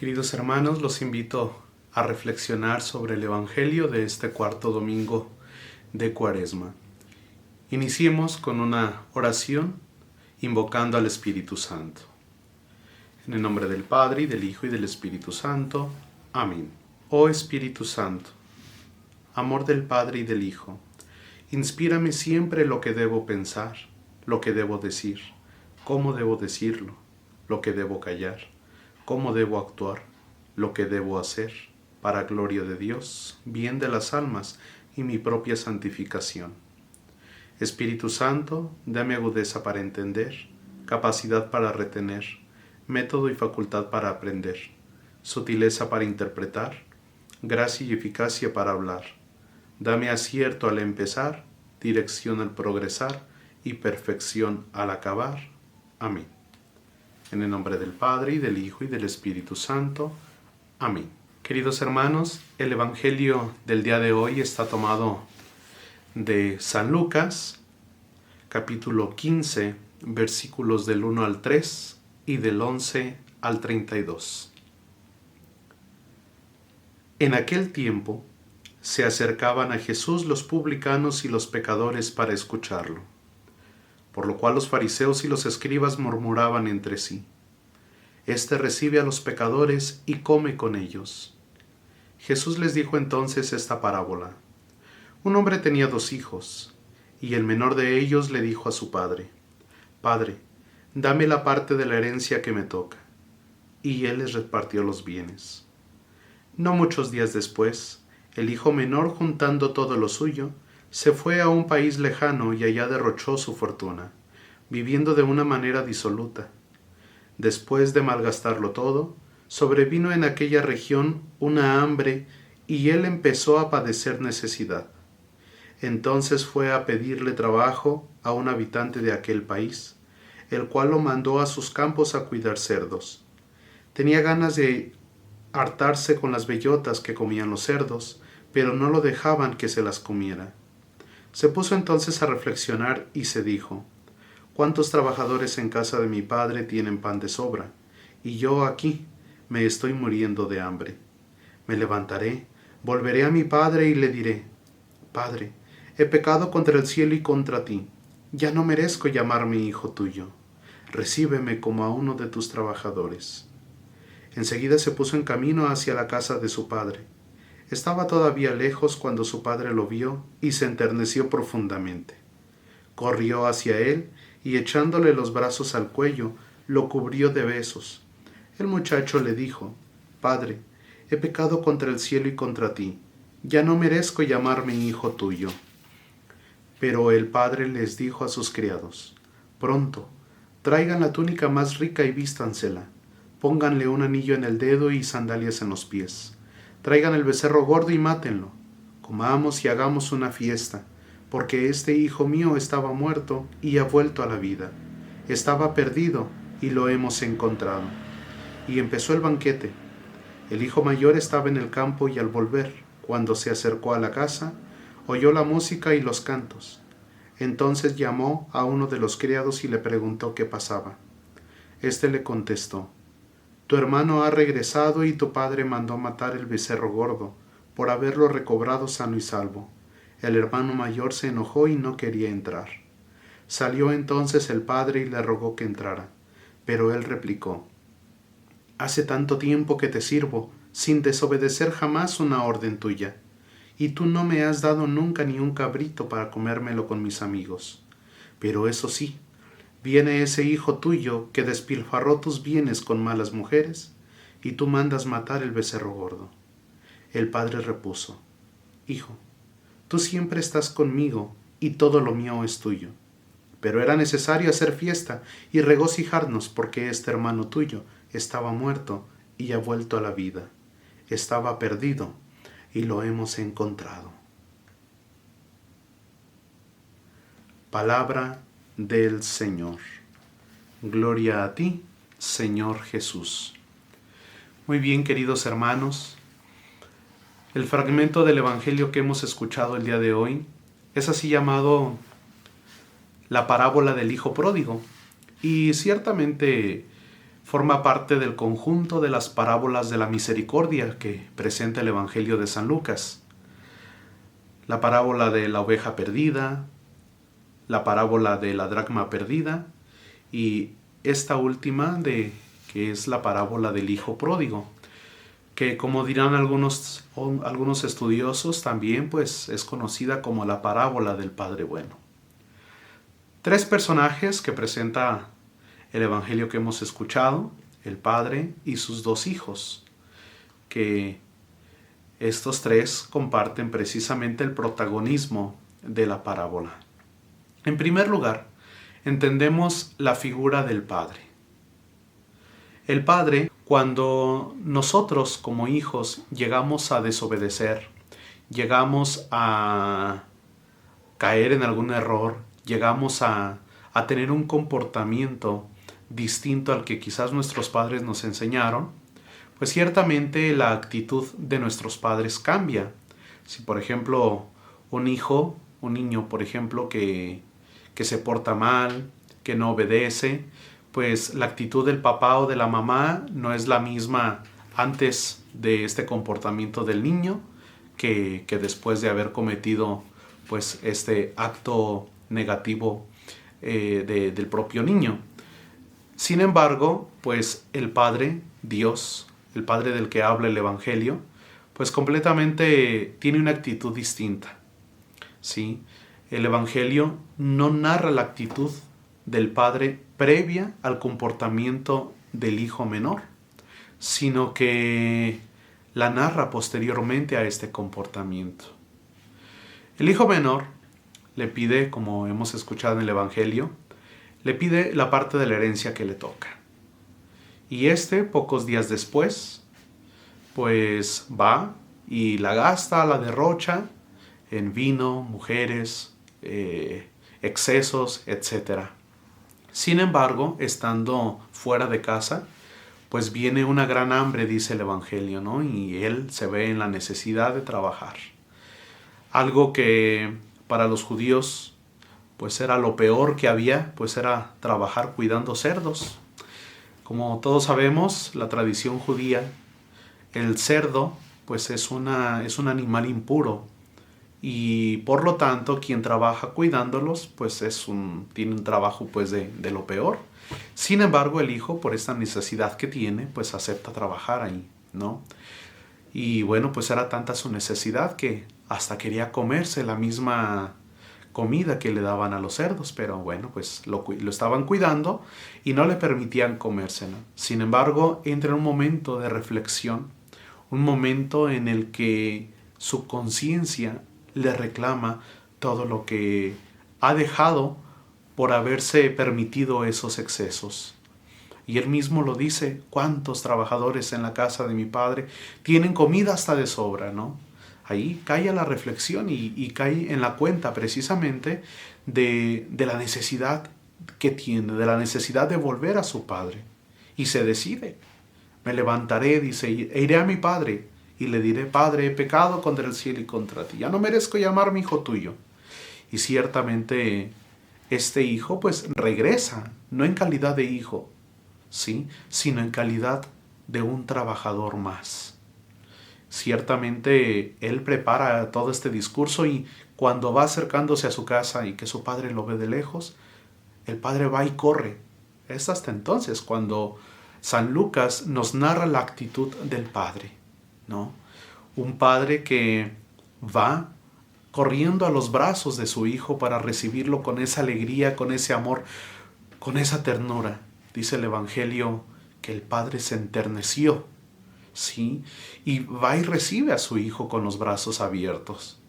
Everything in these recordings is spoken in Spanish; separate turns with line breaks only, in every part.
Queridos hermanos, los invito a reflexionar sobre el Evangelio de este cuarto domingo de Cuaresma. Iniciemos con una oración invocando al Espíritu Santo. En el nombre del Padre, y del Hijo, y del Espíritu Santo. Amén. Oh Espíritu Santo, amor del Padre y del Hijo, inspírame siempre lo que debo pensar, lo que debo decir, cómo debo decirlo, lo que debo callar, cómo debo actuar, lo que debo hacer, para gloria de Dios, bien de las almas y mi propia santificación. Espíritu Santo, dame agudeza para entender, capacidad para retener, método y facultad para aprender, sutileza para interpretar, gracia y eficacia para hablar. Dame acierto al empezar, dirección al progresar y perfección al acabar. Amén. En el nombre del Padre, y del Hijo, y del Espíritu Santo. Amén. Queridos hermanos, el Evangelio del día de hoy está tomado de San Lucas, capítulo 15, versículos del 1 al 3 y del 11 al 32. En aquel tiempo se acercaban a Jesús los publicanos y los pecadores para escucharlo, por lo cual los fariseos y los escribas murmuraban entre sí: Este recibe a los pecadores y come con ellos. Jesús les dijo entonces esta parábola. Un hombre tenía 2 hijos, y el menor de ellos le dijo a su padre: Padre, dame la parte de la herencia que me toca. Y él les repartió los bienes. No muchos días después, el hijo menor, juntando todo lo suyo, se fue a un país lejano y allá derrochó su fortuna, viviendo de una manera disoluta. Después de malgastarlo todo, sobrevino en aquella región una hambre y él empezó a padecer necesidad. Entonces fue a pedirle trabajo a un habitante de aquel país, el cual lo mandó a sus campos a cuidar cerdos. Tenía ganas de hartarse con las bellotas que comían los cerdos, pero no lo dejaban que se las comiera. Se puso entonces a reflexionar y se dijo: ¿Cuántos trabajadores en casa de mi padre tienen pan de sobra? Y yo aquí me estoy muriendo de hambre. Me levantaré, volveré a mi padre y le diré: Padre, he pecado contra el cielo y contra ti. Ya no merezco llamarme hijo tuyo. Recíbeme como a uno de tus trabajadores. Enseguida se puso en camino hacia la casa de su padre. Estaba todavía lejos cuando su padre lo vio y se enterneció profundamente. Corrió hacia él y echándole los brazos al cuello, lo cubrió de besos. El muchacho le dijo: Padre, he pecado contra el cielo y contra ti. Ya no merezco llamarme hijo tuyo. Pero el padre les dijo a sus criados: Pronto, traigan la túnica más rica y vístansela. Pónganle un anillo en el dedo y sandalias en los pies. Traigan el becerro gordo y mátenlo. Comamos y hagamos una fiesta, porque este hijo mío estaba muerto y ha vuelto a la vida. Estaba perdido y lo hemos encontrado. Y empezó el banquete. El hijo mayor estaba en el campo y al volver, cuando se acercó a la casa, oyó la música y los cantos. Entonces llamó a uno de los criados y le preguntó qué pasaba. Este le contestó: Tu hermano ha regresado y tu padre mandó matar el becerro gordo, por haberlo recobrado sano y salvo. El hermano mayor se enojó y no quería entrar. Salió entonces el padre y le rogó que entrara, pero él replicó: Hace tanto tiempo que te sirvo, sin desobedecer jamás una orden tuya, y tú no me has dado nunca ni un cabrito para comérmelo con mis amigos. Pero eso sí, viene ese hijo tuyo que despilfarró tus bienes con malas mujeres, y tú mandas matar el becerro gordo. El padre repuso: Hijo, tú siempre estás conmigo, y todo lo mío es tuyo. Pero era necesario hacer fiesta y regocijarnos, porque este hermano tuyo estaba muerto y ha vuelto a la vida. Estaba perdido y lo hemos encontrado. Palabra del Señor. Gloria a ti, Señor Jesús. Muy bien, queridos hermanos, el fragmento del Evangelio que hemos escuchado el día de hoy es así llamado la parábola del Hijo Pródigo, y ciertamente forma parte del conjunto de las parábolas de la misericordia que presenta el Evangelio de San Lucas. La parábola de la oveja perdida, la parábola de la dracma perdida y esta última que es la parábola del hijo pródigo, que como dirán algunos estudiosos también pues es conocida como la parábola del Padre Bueno. Tres personajes que presenta el Evangelio que hemos escuchado, el Padre y sus dos hijos, que estos tres comparten precisamente el protagonismo de la parábola. En primer lugar, entendemos la figura del Padre. El Padre, cuando nosotros como hijos llegamos a desobedecer, llegamos a caer en algún error, llegamos a tener un comportamiento distinto al que quizás nuestros padres nos enseñaron, pues ciertamente la actitud de nuestros padres cambia. Si por ejemplo un niño por ejemplo que se porta mal, que no obedece, pues la actitud del papá o de la mamá no es la misma antes de este comportamiento del niño que después de haber cometido pues este acto negativo del propio niño. Sin embargo, pues el Padre, Dios, el Padre del que habla el Evangelio, pues completamente tiene una actitud distinta. ¿Sí? El Evangelio no narra la actitud del Padre previa al comportamiento del hijo menor, sino que la narra posteriormente a este comportamiento. El hijo menor le pide, como hemos escuchado en el Evangelio, le pide la parte de la herencia que le toca. Y pocos días después, pues va y la gasta, la derrocha en vino, mujeres, excesos, etc. Sin embargo, estando fuera de casa, pues viene una gran hambre, dice el Evangelio, ¿no? Y él se ve en la necesidad de trabajar. Algo que para los judíos pues era lo peor que había, pues era trabajar cuidando cerdos. Como todos sabemos, la tradición judía, el cerdo pues es un animal impuro y por lo tanto quien trabaja cuidándolos pues tiene un trabajo pues de lo peor. Sin embargo, el hijo, por esta necesidad que tiene, pues acepta trabajar ahí, ¿no? Y bueno, pues era tanta su necesidad que hasta quería comerse la misma comida que le daban a los cerdos, pero bueno, pues lo estaban cuidando y no le permitían comérselo. Sin embargo, entra en un momento de reflexión, un momento en el que su conciencia le reclama todo lo que ha dejado por haberse permitido esos excesos. Y él mismo lo dice: ¿cuántos trabajadores en la casa de mi padre tienen comida hasta de sobra, ¿no? Ahí cae a la reflexión y cae en la cuenta precisamente de la necesidad que tiene, de la necesidad de volver a su padre. Y se decide: me levantaré, dice, e iré a mi padre y le diré: Padre, he pecado contra el cielo y contra ti, ya no merezco llamarme hijo tuyo. Y ciertamente este hijo pues regresa, no en calidad de hijo, ¿sí?, sino en calidad de un trabajador más. Ciertamente él prepara todo este discurso y cuando va acercándose a su casa y que su padre lo ve de lejos, el padre va y corre. Es hasta entonces cuando San Lucas nos narra la actitud del padre, ¿no? Un padre que va corriendo a los brazos de su hijo para recibirlo con esa alegría, con ese amor, con esa ternura. Dice el Evangelio que el padre se enterneció, ¿sí? Y va y recibe a su hijo con los brazos abiertos.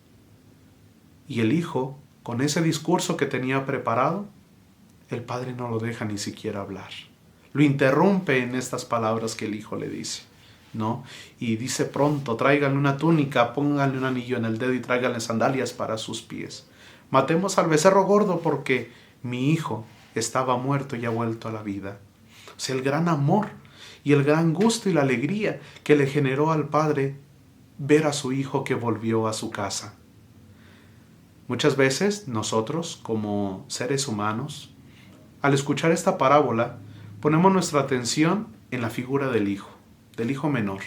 Y el hijo, con ese discurso que tenía preparado, el padre no lo deja ni siquiera hablar. Lo interrumpe en estas palabras que el hijo le dice, ¿no? Y dice: pronto, tráiganle una túnica, pónganle un anillo en el dedo y tráiganle sandalias para sus pies. Matemos al becerro gordo porque mi hijo estaba muerto y ha vuelto a la vida. O sea, el gran amor y el gran gusto y la alegría que le generó al padre ver a su hijo que volvió a su casa. Muchas veces nosotros, como seres humanos, al escuchar esta parábola, ponemos nuestra atención en la figura del hijo menor,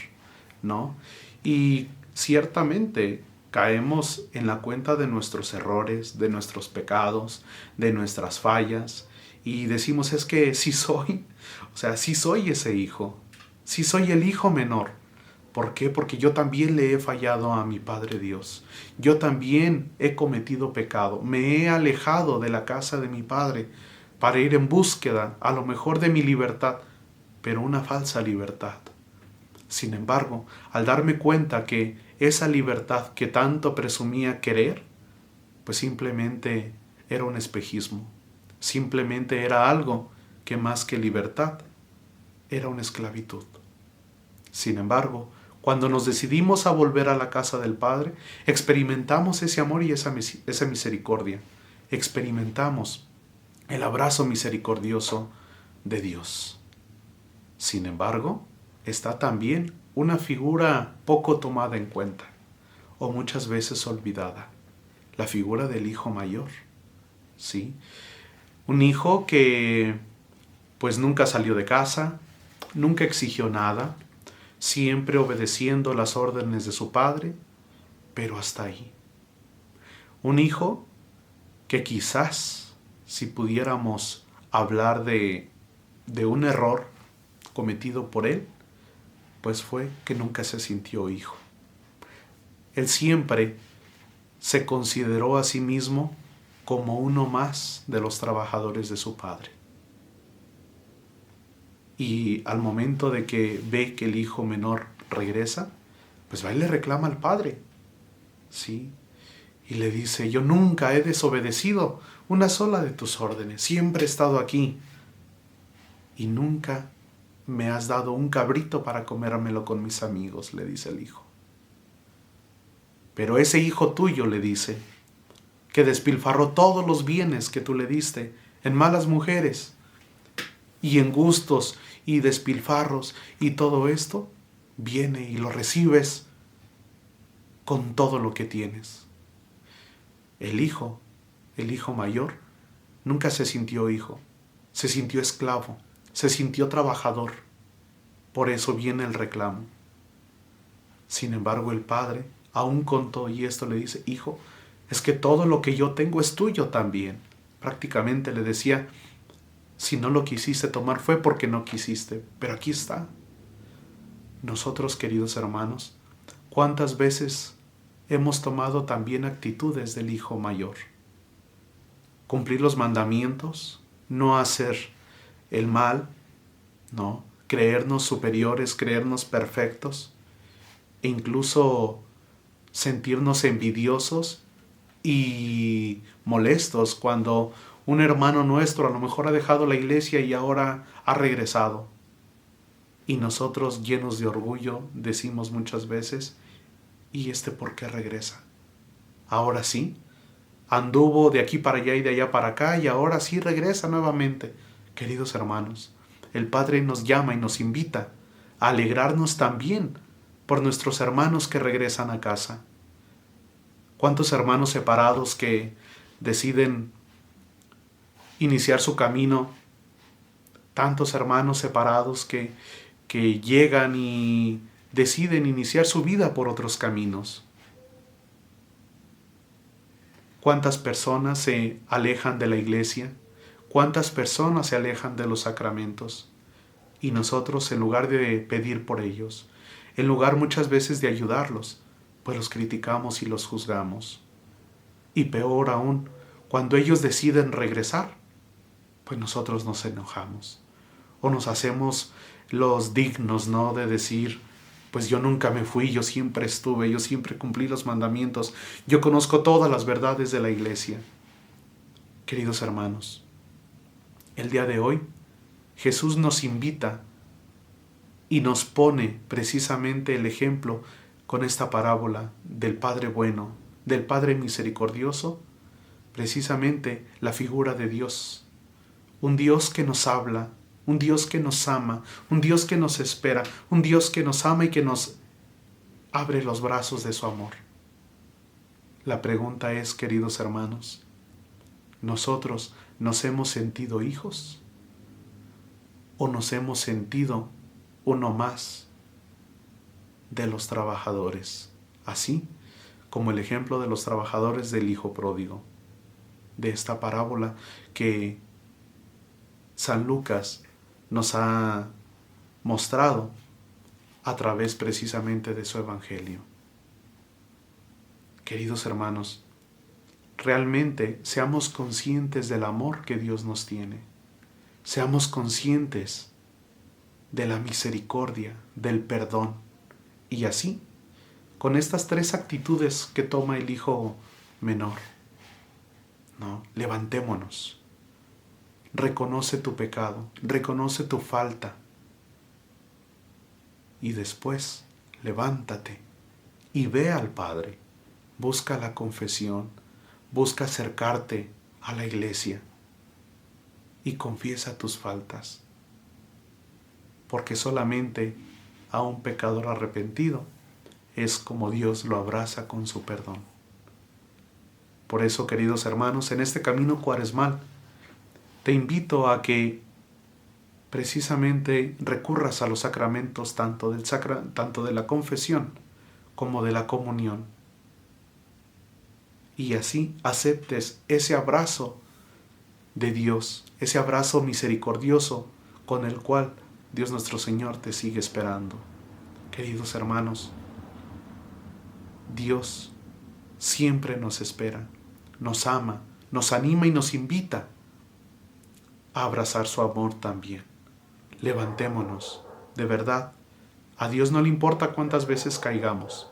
¿no? Y ciertamente caemos en la cuenta de nuestros errores, de nuestros pecados, de nuestras fallas, y decimos, es que sí soy, o sea, sí soy ese hijo, sí soy el hijo menor. ¿Por qué? Porque yo también le he fallado a mi Padre Dios. Yo también he cometido pecado. Me he alejado de la casa de mi Padre para ir en búsqueda, a lo mejor, de mi libertad, pero una falsa libertad. Sin embargo, al darme cuenta que esa libertad que tanto presumía querer, pues simplemente era un espejismo. Simplemente era algo que más que libertad, era una esclavitud. Sin embargo, cuando nos decidimos a volver a la casa del Padre, experimentamos ese amor y esa misericordia. Experimentamos el abrazo misericordioso de Dios. Sin embargo, está también una figura poco tomada en cuenta, o muchas veces olvidada, la figura del hijo mayor. ¿Sí? Un hijo que pues nunca salió de casa, nunca exigió nada, siempre obedeciendo las órdenes de su padre, pero hasta ahí. Un hijo que quizás, si pudiéramos hablar de un error cometido por él, pues fue que nunca se sintió hijo. Él siempre se consideró a sí mismo como uno más de los trabajadores de su padre. Y al momento de que ve que el hijo menor regresa, pues va y le reclama al padre, ¿sí? Y le dice, yo nunca he desobedecido una sola de tus órdenes, siempre he estado aquí. Y nunca me has dado un cabrito para comérmelo con mis amigos, le dice el hijo. Pero ese hijo tuyo, le dice, que despilfarró todos los bienes que tú le diste en malas mujeres y en gustos y despilfarros y todo esto, viene y lo recibes con todo lo que tienes. El hijo mayor, nunca se sintió hijo, se sintió esclavo, se sintió trabajador. Por eso viene el reclamo. Sin embargo, el padre, aún con todo y esto, le dice, hijo, es que todo lo que yo tengo es tuyo también. Prácticamente le decía, si no lo quisiste tomar fue porque no quisiste, pero aquí está. Nosotros, queridos hermanos, ¿cuántas veces hemos tomado también actitudes del hijo mayor? Cumplir los mandamientos, no hacer el mal, ¿no? Creernos superiores, creernos perfectos, e incluso sentirnos envidiosos y molestos cuando un hermano nuestro a lo mejor ha dejado la iglesia y ahora ha regresado. Y nosotros, llenos de orgullo, decimos muchas veces, ¿y por qué regresa? Ahora sí, anduvo de aquí para allá y de allá para acá y ahora sí regresa nuevamente. Queridos hermanos, el Padre nos llama y nos invita a alegrarnos también por nuestros hermanos que regresan a casa. ¿Cuántos hermanos separados que deciden iniciar su camino? Tantos hermanos separados que llegan y deciden iniciar su vida por otros caminos. ¿Cuántas personas se alejan de la iglesia? ¿Cuántas personas se alejan de los sacramentos? Y nosotros, en lugar de pedir por ellos, en lugar muchas veces de ayudarlos, pues los criticamos y los juzgamos. Y peor aún, cuando ellos deciden regresar, pues nosotros nos enojamos. O nos hacemos los dignos, ¿no? De decir, pues yo nunca me fui, yo siempre estuve, yo siempre cumplí los mandamientos, yo conozco todas las verdades de la iglesia. Queridos hermanos, el día de hoy Jesús nos invita y nos pone precisamente el ejemplo con esta parábola del Padre bueno, del Padre misericordioso, precisamente la figura de Dios. Un Dios que nos habla, un Dios que nos ama, un Dios que nos espera, un Dios que nos ama y que nos abre los brazos de su amor. La pregunta es, queridos hermanos, ¿nosotros nos hemos sentido hijos? o nos hemos sentido uno más de los trabajadores, así como el ejemplo de los trabajadores del hijo pródigo, de esta parábola que San Lucas nos ha mostrado a través precisamente de su evangelio. Queridos hermanos, realmente seamos conscientes del amor que Dios nos tiene. Seamos conscientes de la misericordia, del perdón. Y así, con estas tres actitudes que toma el hijo menor, ¿no? Levantémonos. Reconoce tu pecado, reconoce tu falta. Y después, levántate y ve al Padre. Busca la confesión, busca acercarte a la iglesia y confiesa tus faltas. Porque solamente a un pecador arrepentido es como Dios lo abraza con su perdón. Por eso, queridos hermanos, en este camino cuaresmal, te invito a que precisamente recurras a los sacramentos tanto de la confesión como de la comunión. Y así aceptes ese abrazo de Dios, ese abrazo misericordioso con el cual Dios nuestro Señor te sigue esperando. Queridos hermanos, Dios siempre nos espera, nos ama, nos anima y nos invita a abrazar su amor también. Levantémonos, de verdad. A Dios no le importa cuántas veces caigamos.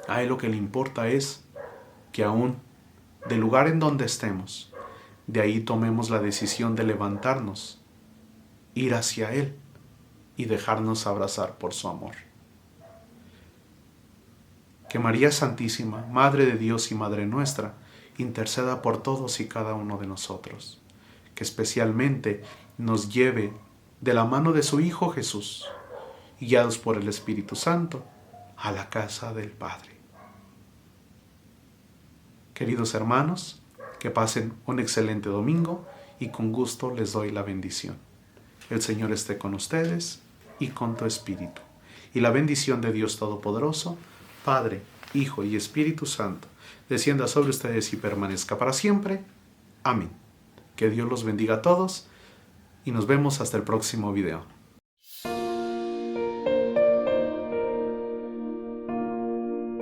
A Él lo que le importa es que aún del lugar en donde estemos, de ahí tomemos la decisión de levantarnos, ir hacia Él y dejarnos abrazar por su amor. Que María Santísima, Madre de Dios y Madre nuestra, interceda por todos y cada uno de nosotros. Que especialmente nos lleve de la mano de su Hijo Jesús, guiados por el Espíritu Santo, a la casa del Padre. Queridos hermanos, que pasen un excelente domingo y con gusto les doy la bendición. El Señor esté con ustedes y con tu espíritu. Y la bendición de Dios Todopoderoso, Padre, Hijo y Espíritu Santo, descienda sobre ustedes y permanezca para siempre. Amén. Que Dios los bendiga a todos y nos vemos hasta el próximo video.